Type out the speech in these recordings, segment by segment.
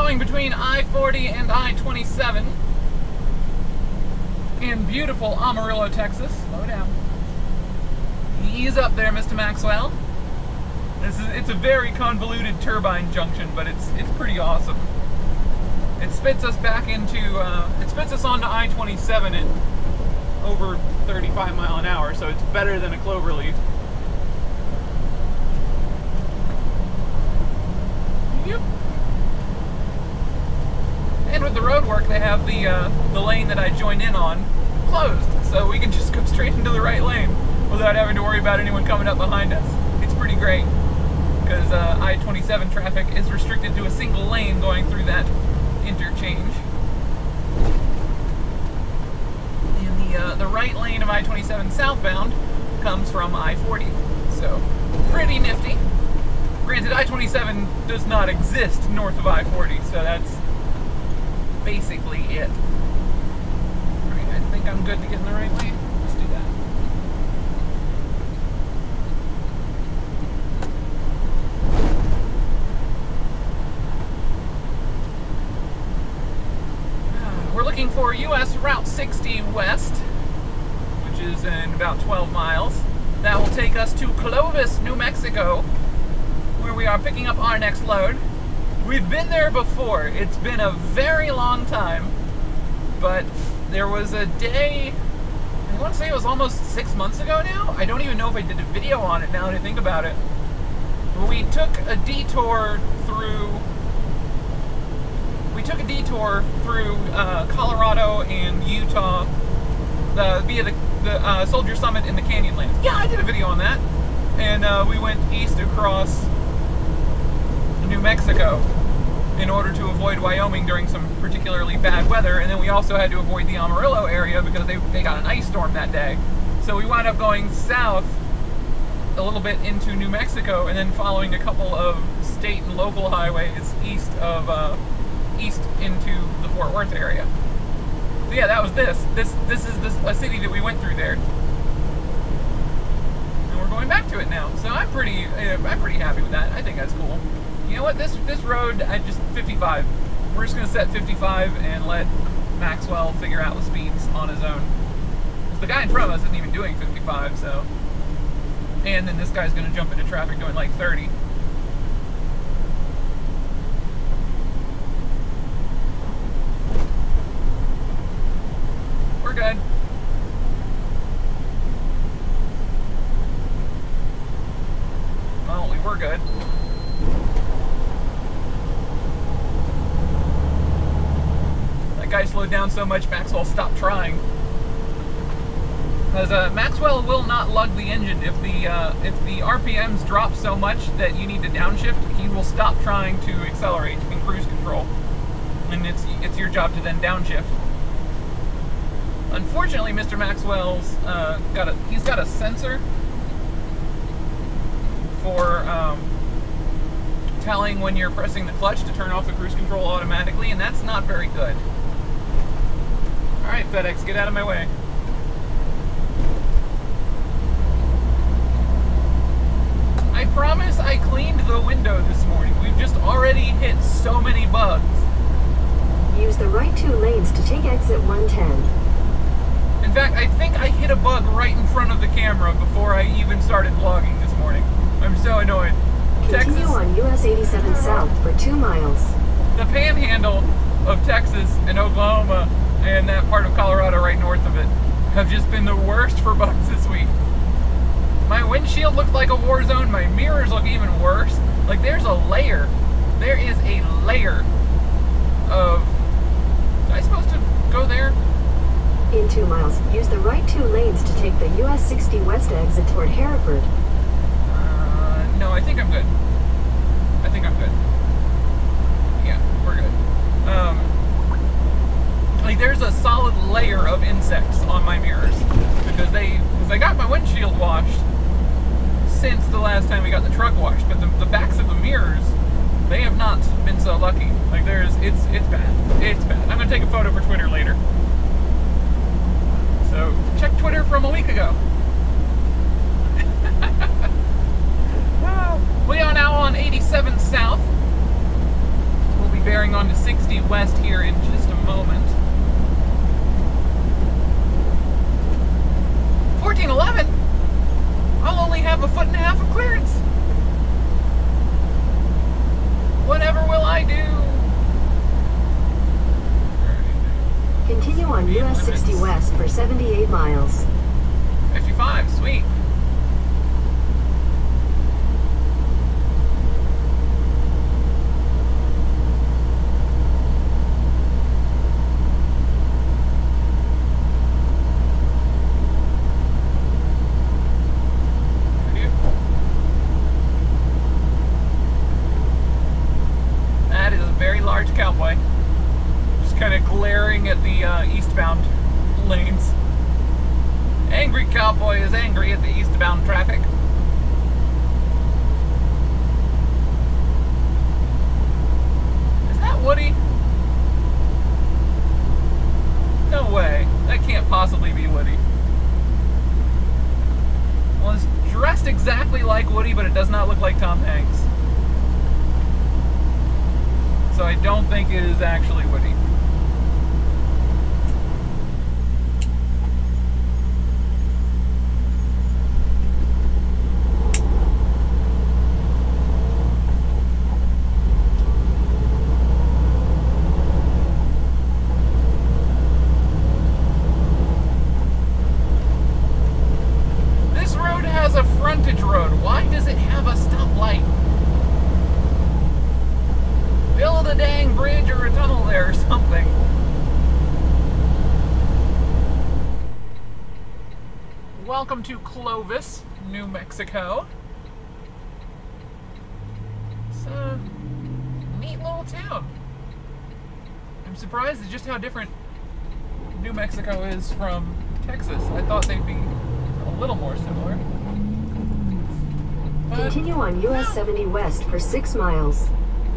going between I-40 and I-27 in beautiful Amarillo, Texas. Slow down. Ease up there, Mr. Maxwell. It's a very convoluted turbine junction, but it's pretty awesome. It spits us back into, it spits us onto I-27 at over 35 mile an hour, so it's better than a cloverleaf. Yep. And with the road work, they have the lane that I joined in on closed, so we can just go straight into the right lane without having to worry about anyone coming up behind us. It's pretty great, because I-27 traffic is restricted to a single lane going through that interchange. And the right lane of I-27 southbound comes from I-40, so pretty nifty. Granted, I-27 does not exist north of I-40, so that's basically it. Alright, I think I'm good to get in the right lane. Let's do that. We're looking for US Route 60 West, which is in about 12 miles. That will take us to Clovis, New Mexico, where we are picking up our next load. We've been there before. It's been a very long time, but there was a day, I want to say it was almost 6 months ago now. I don't even know if I did a video on it now that I think about it. We took a detour through Colorado and Utah via the Soldier Summit in the Canyonlands. Yeah, I did a video on that. And we went east across New Mexico in order to avoid Wyoming during some particularly bad weather, and then we also had to avoid the Amarillo area because they got an ice storm that day. So we wound up going south a little bit into New Mexico and then following a couple of state and local highways east into the Fort Worth area. So yeah, that was this is a city that we went through there. And we're going back to it now. So I'm pretty happy with that. I think that's cool. You know what, this road, 55. We're just gonna set 55 and let Maxwell figure out the speeds on his own. Because the guy in front of us isn't even doing 55, so. And then this guy's gonna jump into traffic doing like 30. We're good. Well, we were good. That guy slowed down so much, Maxwell stopped trying. Because Maxwell will not lug the engine. If the RPMs drop so much that you need to downshift, he will stop trying to accelerate in cruise control. And it's your job to then downshift. Unfortunately, Mr. Maxwell's he's got a sensor for telling when you're pressing the clutch to turn off the cruise control automatically, and that's not very good. Alright, FedEx, get out of my way. I promise I cleaned the window this morning. We've just already hit so many bugs. Use the right 2 lanes to take exit 110. In fact, I think I hit a bug right in front of the camera before I even started vlogging this morning. I'm so annoyed. Continue on US 87 South for 2 miles. The panhandle of Texas and Oklahoma and that part of Colorado right north of it have just been the worst for bugs this week. My windshield looked like a war zone. My mirrors look even worse. Like, there's a layer. There is a layer of... Am I supposed to go there? In 2 miles, use the right 2 lanes to take the US 60 West exit toward Hereford. No, I think I'm good. I think I'm good. Yeah, we're good. Like, there's a solid layer of insects on my mirrors because I got my windshield washed since the last time we got the truck washed, but the backs of the mirrors, they have not been so lucky. Like, it's bad. It's bad. I'm gonna take a photo for Twitter later. So check Twitter from a week ago. We are now on 87 South. We'll be bearing on to have a 1.5 foot of clearance. Whatever will I do? Continue on US 60 West for 78 miles. 55, sweet. That is a very large cowboy. Just kind of glaring at the eastbound lanes. Angry cowboy is angry at the eastbound traffic. Is that Woody? No way. That can't possibly be Woody. Well, it's dressed exactly like Woody, but it does not look like Tom Hanks. So I don't think it is actually Woody. Road. Why does it have a stoplight? Build a dang bridge or a tunnel there or something. Welcome to Clovis, New Mexico. It's a neat little town. I'm surprised at just how different New Mexico is from Texas. I thought they'd be a little more similar. Continue on US 70 West for 6 miles.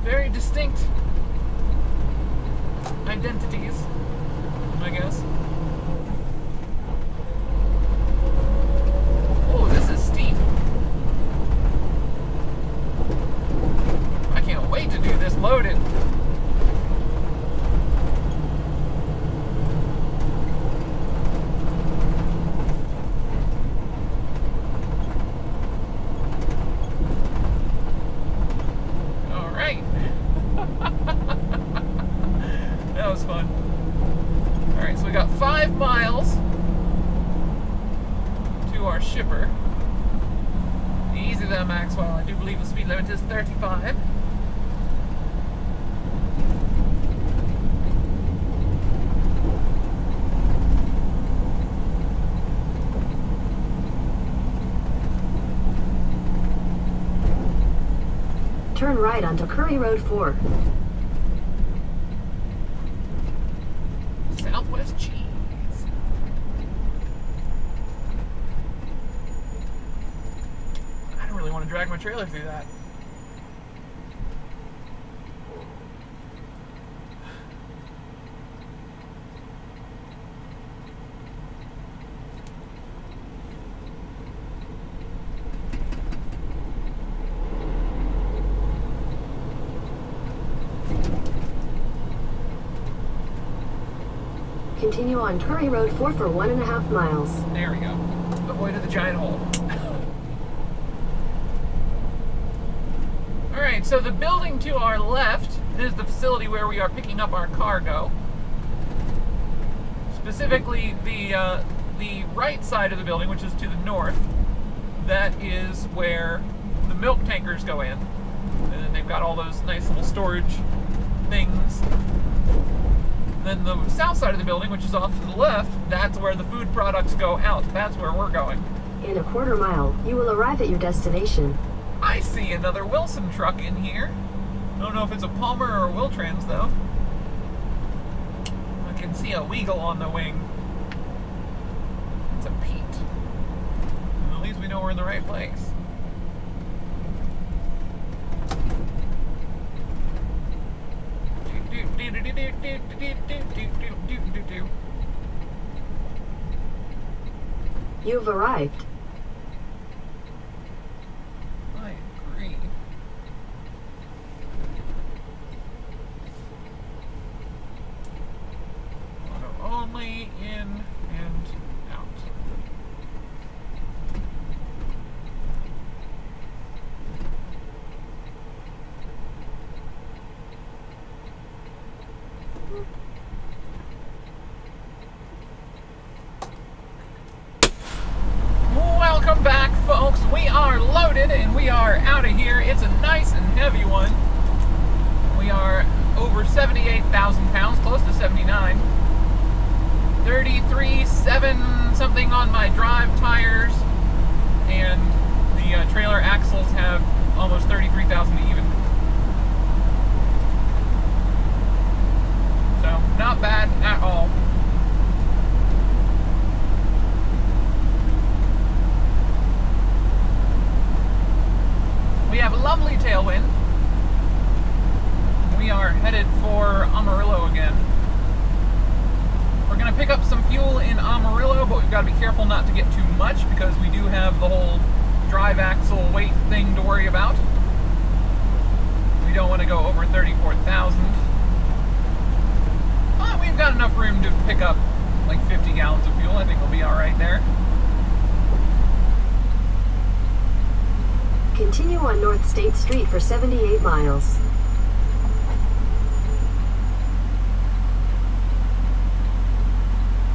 Very distinct identities, I guess. Oh, this is steep. I can't wait to do this loaded. That was fun. Alright, so we got 5 miles to our shipper. Easy there, Maxwell. I do believe the speed limit is 35. Turn right onto Curry Road 4. Southwest cheese. I don't really want to drag my trailer through that. Continue on Curry Road 4 for 1.5 miles. There we go. Avoided the giant hole. Alright, so the building to our left is the facility where we are picking up our cargo. Specifically, the right side of the building, which is to the north, that is where the milk tankers go in. And then they've got all those nice little storage things. Then the south side of the building, which is off to the left, that's where the food products go out. That's where we're going. In a quarter mile, you will arrive at your destination. I see another Wilson truck in here. I don't know if it's a Palmer or a Wiltrans, though. I can see a Weagle on the wing. It's a Pete. And at least we know we're in the right place. You've arrived. I agree. Auto only, in and out. back, folks. We are loaded and we are out of here. It's a nice and heavy one. We are over 78,000 pounds, close to 79. 33.7 something on my drive tires, and the trailer axles have almost 33,000 even. So, not bad at all. We have a lovely tailwind. We are headed for Amarillo again. We're going to pick up some fuel in Amarillo, but we've got to be careful not to get too much because we do have the whole drive axle weight thing to worry about. We don't want to go over 34,000. But we've got enough room to pick up like 50 gallons of fuel. I think we'll be alright there. Continue on North State Street for 78 miles.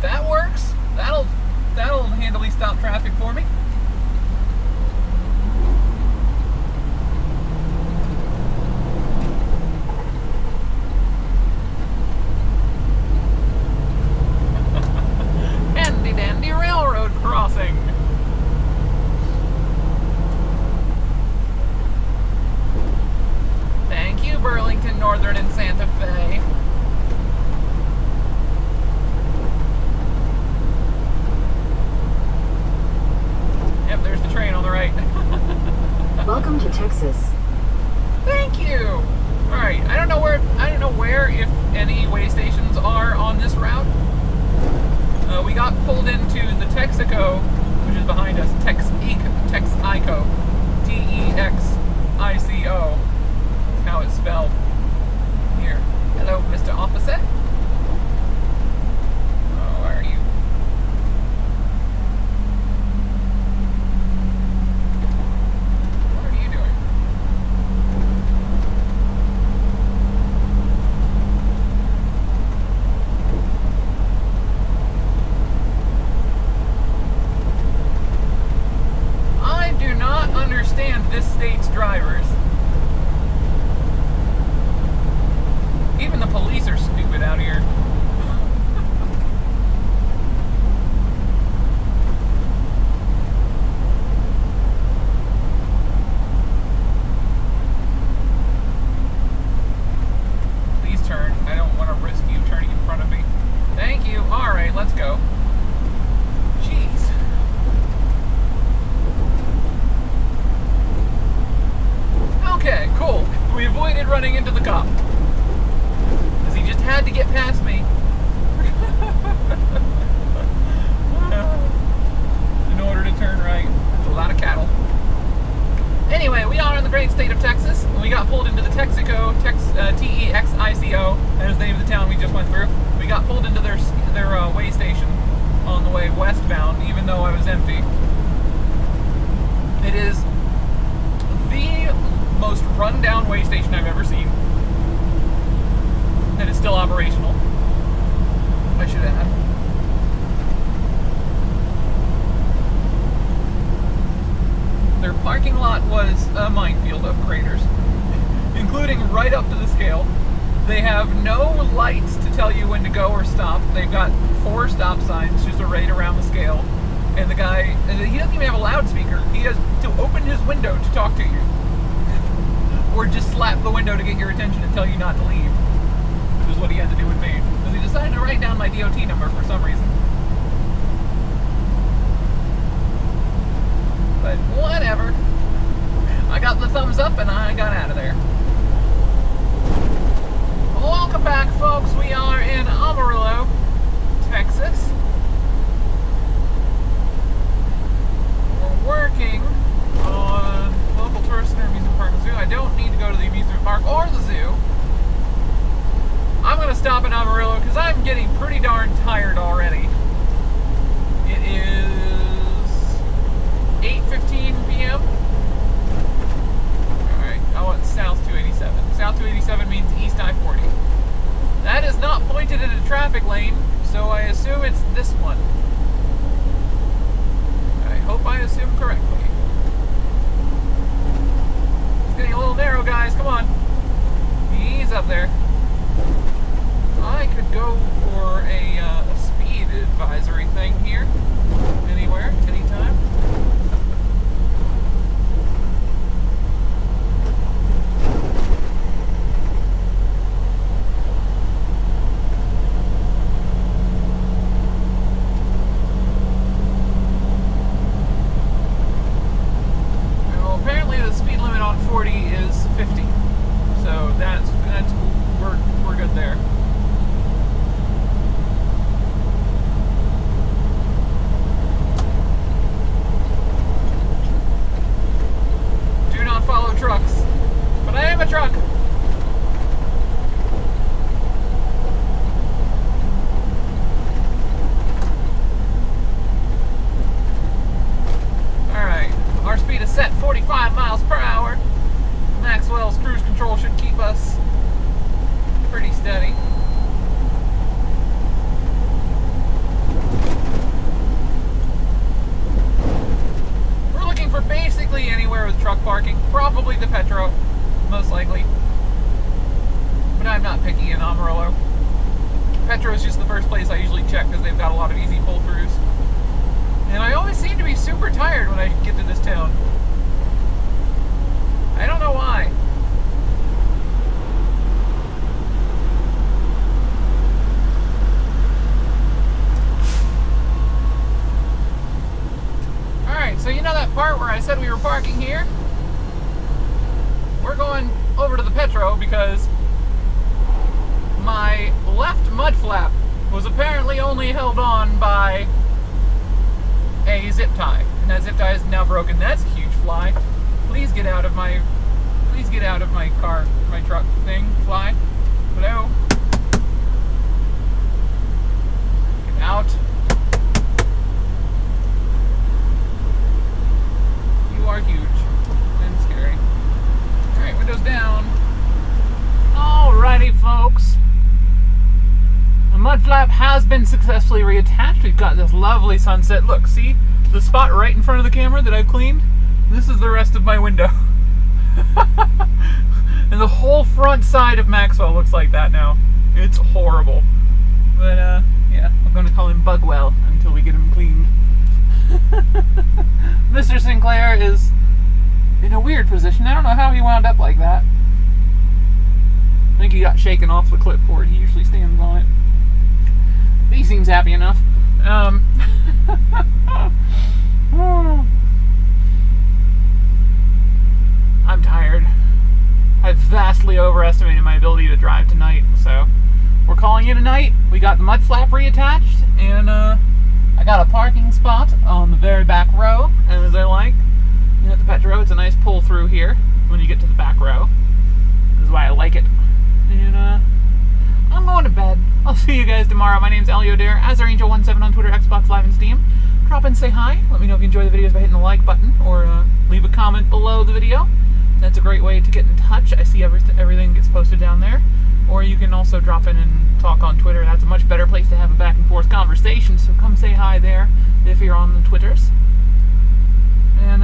That works. That'll handily stop traffic for me. Handy dandy railroad crossing. Thank you, Burlington Northern and Santa Fe. Yep, there's the train on the right. Welcome to Texas. Thank you. All right, I don't know where, if any, way stations are on this route. We got pulled into the Texaco, which is behind us. Texaco, T-E-X-I-C-O. That's how it's spelled. Here, hello, Mr. Officer. Oh, where are you? What are you doing? I do not understand this state's drivers. Even the police are stupid out here. Please turn. I don't want to risk you turning in front of me. Thank you. Alright, let's go. Jeez. Okay, cool. We avoided running into the cop. Because he just had to get past me. In order to turn right. There's a lot of cattle. Anyway, we are in the great state of Texas. We got pulled into the Texaco, T-E-X-I-C-O. That is the name of the town we just went through. We got pulled into their way station on the way westbound, even though I was empty. It is the most run-down way station I've ever seen. And it's still operational. I should add. Their parking lot was a minefield of craters, including right up to the scale. They have no lights to tell you when to go or stop. They've got 4 stop signs just right around the scale. And the guy, he doesn't even have a loudspeaker. He has to open his window to talk to you. Or just slap the window to get your attention and tell you not to leave. Which is what he had to do with me. Because he decided to write down my DOT number for some reason. But whatever. I got the thumbs up and I got out of there. Welcome back, folks. We are in Amarillo, Texas. We're working on local tourist center, amusement park, and zoo. I don't need to go to the amusement park or the zoo. I'm going to stop in Amarillo because I'm getting pretty darn tired already. It is 8:15 p.m. Alright, I want South 287. South 287 means East I-40. That is not pointed at a traffic lane, so I assume it's this one. I hope I assume correctly. 45 miles per hour. Maxwell's cruise control should keep us pretty steady. We're looking for basically anywhere with truck parking. Probably the Petro, most likely. But I'm not picky in Amarillo. Petro is just the first place I usually check because they've got a lot of easy pull-throughs. And I always seem to be super tired when I get to this town. I don't know why. Alright, so you know that part where I said we were parking here? We're going over to the Petro because my left mud flap was apparently only held on by a zip tie, and that zip tie is now broken. That's a huge fly. Please get out of my car, my truck thing, fly. Hello? Get out. You are huge and scary. Alright, windows down. Alrighty, folks. The mud flap has been successfully reattached. We've got this lovely sunset. Look, see the spot right in front of the camera that I've cleaned? This is the rest of my window. And the whole front side of Maxwell looks like that now. It's horrible. But, yeah, I'm going to call him Bugwell until we get him cleaned. Mr. Sinclair is in a weird position. I don't know how he wound up like that. I think he got shaken off the clipboard. He usually stands on it. But he seems happy enough. I'm tired. I've vastly overestimated my ability to drive tonight, so we're calling it a night. We got the mud flap reattached, and I got a parking spot on the very back row, as I like. You know, at the Petro, it's a nice pull through here when you get to the back row. This is why I like it. And I'm going to bed. I'll see you guys tomorrow. My name's Elio Dare, AzarAngel17 on Twitter, Xbox Live, and Steam. Drop in, say hi. Let me know if you enjoy the videos by hitting the like button, or leave a comment below the video. That's a great way to get in touch. I see everything gets posted down there. Or you can also drop in and talk on Twitter. That's a much better place to have a back and forth conversation, so come say hi there if you're on the Twitters. And